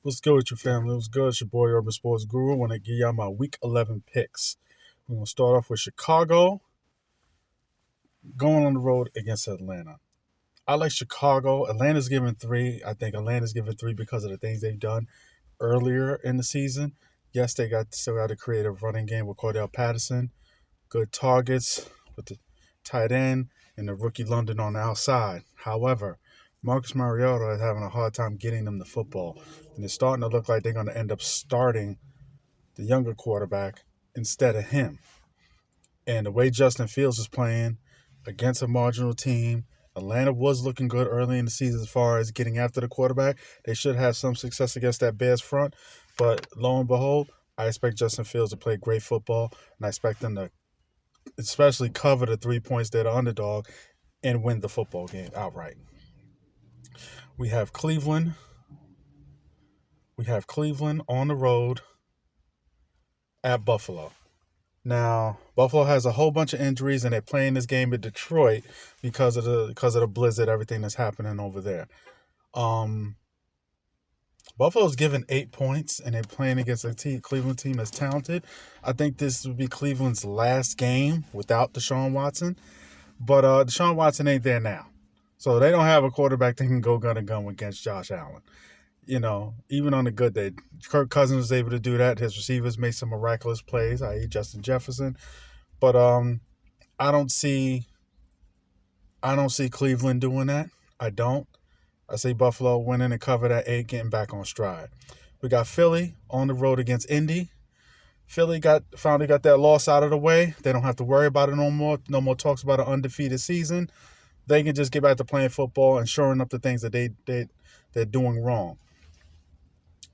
What's good with your family? What's good? It's your boy Urban Sports Guru. I want to give y'all my Week 11 picks. We're going to start off with Chicago going on the road against Atlanta. I like Chicago. Atlanta's given three. I think Atlanta's given three because of the things they've done earlier in the season. Yes, they still got a creative running game with Cordell Patterson, good targets with the tight end and the rookie London on the outside. However, Marcus Mariota is having a hard time getting them the football, and it's starting to look like they're going to end up starting the younger quarterback instead of him. And the way Justin Fields is playing against a marginal team, Atlanta was looking good early in the season as far as getting after the quarterback. They should have some success against that Bears front, but lo and behold, I expect Justin Fields to play great football, and I expect them to especially cover the 3 points they're the underdog and win the football game outright. We have Cleveland. We have Cleveland on the road at Buffalo. Now, Buffalo has a whole bunch of injuries, and they're playing this game in Detroit because of the blizzard, everything that's happening over there. Buffalo's given 8 points, and they're playing against a Cleveland team that's talented. I think this would be Cleveland's last game without Deshaun Watson, but Deshaun Watson ain't there now, so they don't have a quarterback that can go gun and gun against Josh Allen. Even on a good day, Kirk Cousins was able to do that. His receivers made some miraculous plays, i.e. Justin Jefferson. But I don't see Cleveland doing that. I don't. I see Buffalo winning and cover that 8, getting back on stride. We got Philly on the road against Indy. Philly finally got that loss out of the way. They don't have to worry about it no more. No more talks about an undefeated season. They can just get back to playing football and shoring up the things that they're doing wrong.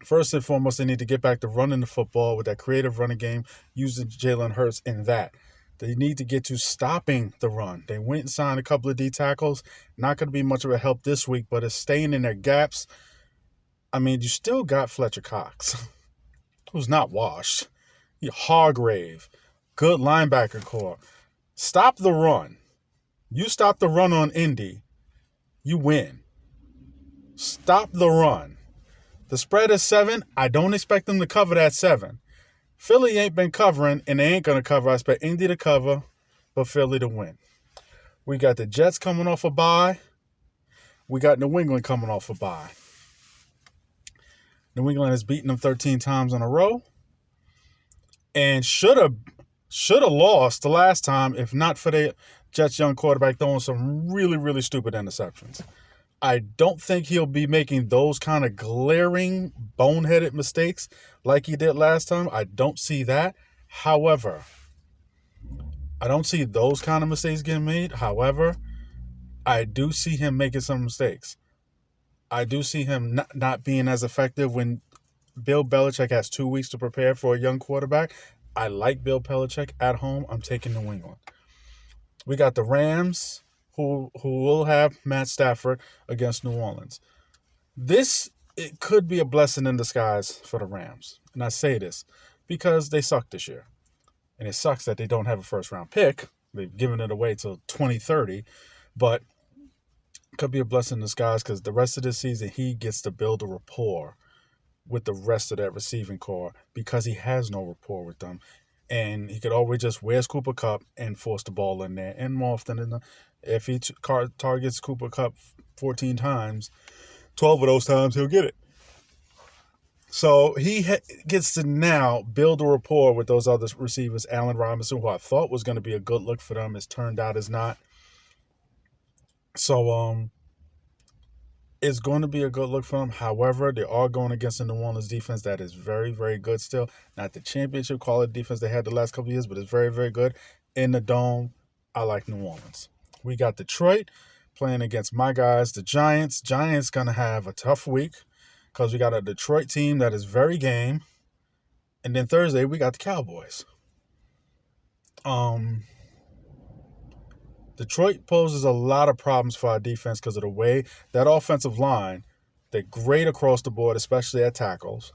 First and foremost, they need to get back to running the football with that creative running game, using Jalen Hurts in that. They need to get to stopping the run. They went and signed a couple of D tackles. Not going to be much of a help this week, but it's staying in their gaps. I mean, you still got Fletcher Cox, who's not washed. Hargrave, good linebacker core. Stop the run. You stop the run on Indy, you win. Stop the run. The spread is 7. I don't expect them to cover that 7. Philly ain't been covering, and they ain't going to cover. I expect Indy to cover, but Philly to win. We got the Jets coming off a bye. We got New England coming off a bye. New England has beaten them 13 times in a row and should have lost the last time if not for the Jets' young quarterback throwing some really, really stupid interceptions. I don't think he'll be making those kind of glaring, boneheaded mistakes like he did last time. I don't see that. However, I don't see those kind of mistakes getting made. However, I do see him making some mistakes. I do see him not being as effective when Bill Belichick has 2 weeks to prepare for a young quarterback. I like Bill Belichick at home. I'm taking New England. We got the Rams, who will have Matt Stafford against New Orleans. It could be a blessing in disguise for the Rams. And I say this because they suck this year. And it sucks that they don't have a first-round pick. They've given it away till 2030. But it could be a blessing in disguise because the rest of this season, he gets to build a rapport with the rest of that receiving core because he has no rapport with them. And he could always just where's Cooper Kupp and force the ball in there. And more often than not, if he targets Cooper Kupp 14 times, 12 of those times he'll get it. So he gets to now build a rapport with those other receivers. Allen Robinson, who I thought was going to be a good look for them, has turned out as not. So it's going to be a good look for them. However, they are going against the New Orleans defense that is very, very good still. Not the championship quality defense they had the last couple of years, but it's very, very good. In the dome, I like New Orleans. We got Detroit playing against my guys, the Giants. Giants going to have a tough week because we got a Detroit team that is very game. And then Thursday, we got the Cowboys. Detroit poses a lot of problems for our defense because of the way that offensive line, they're great across the board, especially at tackles.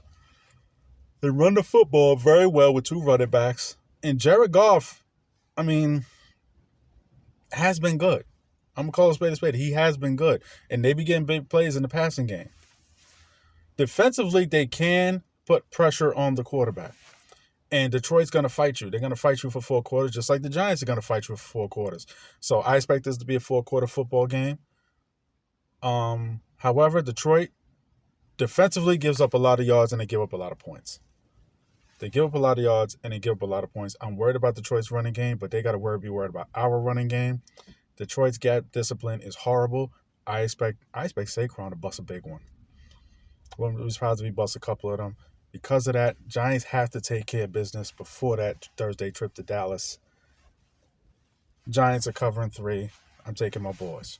They run the football very well with 2 running backs. And Jared Goff, has been good. I'm going to call a spade a spade. He has been good. And they be getting big plays in the passing game. Defensively, they can put pressure on the quarterback. And Detroit's going to fight you. They're going to fight you for 4 quarters, just like the Giants are going to fight you for 4 quarters. So I expect this to be a 4-quarter football game. However, Detroit defensively gives up a lot of yards and they give up a lot of points. They give up a lot of yards and they give up a lot of points. I'm worried about Detroit's running game, but they got to be worried about our running game. Detroit's gap discipline is horrible. I expect Saquon to bust a big one. Wouldn't be surprised if he busts a couple of them. Because of that, Giants have to take care of business before that Thursday trip to Dallas. Giants are covering 3. I'm taking my boys.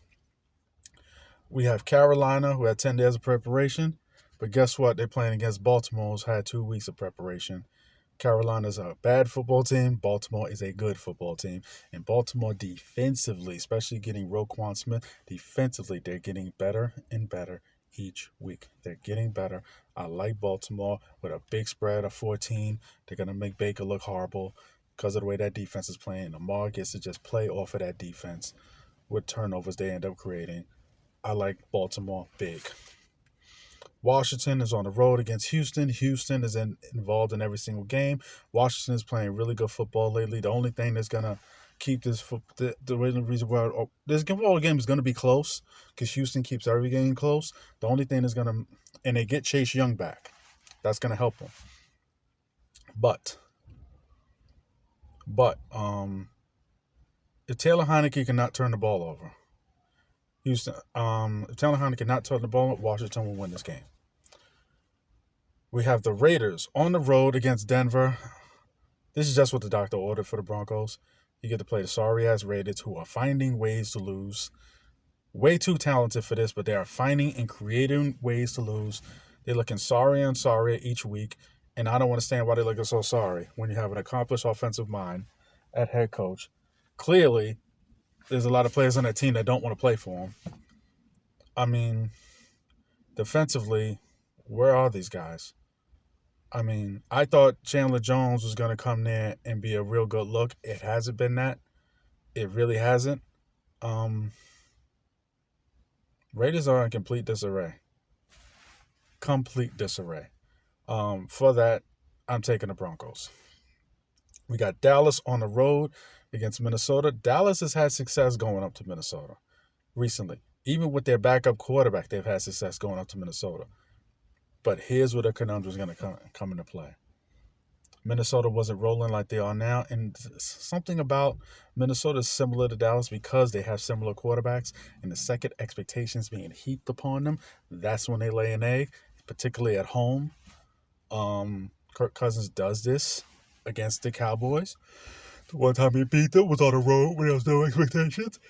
We have Carolina, who had 10 days of preparation. But guess what? They're playing against Baltimore, who's had 2 weeks of preparation. Carolina's a bad football team. Baltimore is a good football team. And Baltimore defensively, especially getting Roquan Smith, defensively, they're getting better and better each week. They're getting better. I like Baltimore with a big spread of 14. They're going to make Baker look horrible because of the way that defense is playing. Lamar gets to just play off of that defense with turnovers they end up creating. I like Baltimore big. Washington is on the road against Houston. Houston is involved in every single game. Washington is playing really good football lately. The only thing that's going to keep this the reason why this football game is going to be close because Houston keeps every game close. The only thing is going to, and they get Chase Young back. That's going to help them. But if Taylor Heineke cannot turn the ball over, Houston, if Taylor Heineke cannot turn the ball over, Washington will win this game. We have the Raiders on the road against Denver. This is just what the doctor ordered for the Broncos. You get to play the sorry-ass Raiders who are finding ways to lose. Way too talented for this, but they are finding and creating ways to lose. They're looking sorry and sorry each week, and I don't understand why they're looking so sorry when you have an accomplished offensive mind at head coach. Clearly, there's a lot of players on that team that don't want to play for him. I mean, defensively, where are these guys? I mean, I thought Chandler Jones was going to come there and be a real good look. It hasn't been that. It really hasn't. Raiders are in complete disarray. For that, I'm taking the Broncos. We got Dallas on the road against Minnesota. Dallas has had success going up to Minnesota recently. Even with their backup quarterback, they've had success going up to Minnesota. But here's where the conundrum is going to come into play. Minnesota wasn't rolling like they are now, and something about Minnesota is similar to Dallas because they have similar quarterbacks, and the second expectations being heaped upon them, that's when they lay an egg, particularly at home. Kirk Cousins does this against the Cowboys. The one time he beat them was on the road when there was no expectations.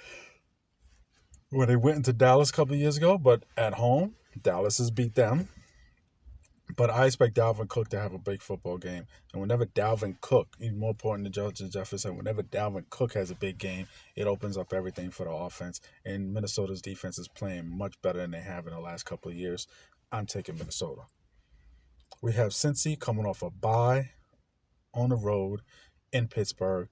When they went into Dallas a couple of years ago, but at home, Dallas has beat them. But I expect Dalvin Cook to have a big football game. And whenever Dalvin Cook, even more important than Justin Jefferson, whenever Dalvin Cook has a big game, it opens up everything for the offense. And Minnesota's defense is playing much better than they have in the last couple of years. I'm taking Minnesota. We have Cincy coming off a bye on the road in Pittsburgh.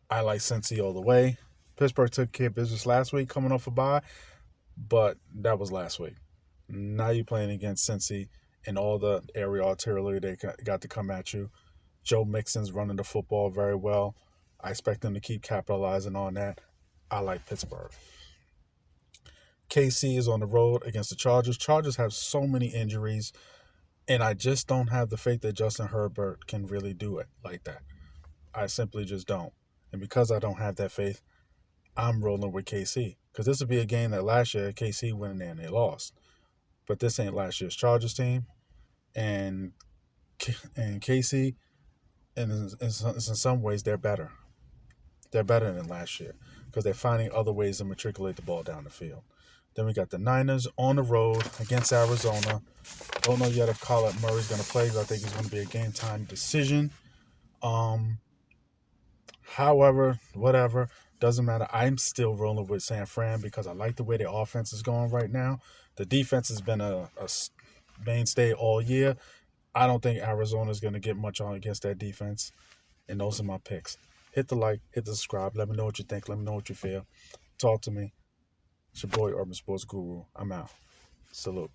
I like Cincy all the way. Pittsburgh took care of business last week coming off a bye, but that was last week. Now you're playing against Cincy and all the aerial artillery they got to come at you. Joe Mixon's running the football very well. I expect them to keep capitalizing on that. I like Pittsburgh. KC is on the road against the Chargers. Chargers have so many injuries, and I just don't have the faith that Justin Herbert can really do it like that. I simply just don't. And because I don't have that faith, I'm rolling with KC. Because this would be a game that last year KC went in there and they lost. But this ain't last year's Chargers team. And KC, and in some ways, they're better. They're better than last year because they're finding other ways to matriculate the ball down the field. Then we got the Niners on the road against Arizona. Don't know yet if Kyler Murray's going to play, but I think it's going to be a game-time decision. However, whatever, doesn't matter. I'm still rolling with San Fran because I like the way their offense is going right now. The defense has been a mainstay all year. I don't think Arizona's going to get much on against that defense. And those are my picks. Hit the like, hit the subscribe. Let me know what you think. Let me know what you feel. Talk to me. It's your boy, Urban Sports Guru. I'm out. Salute.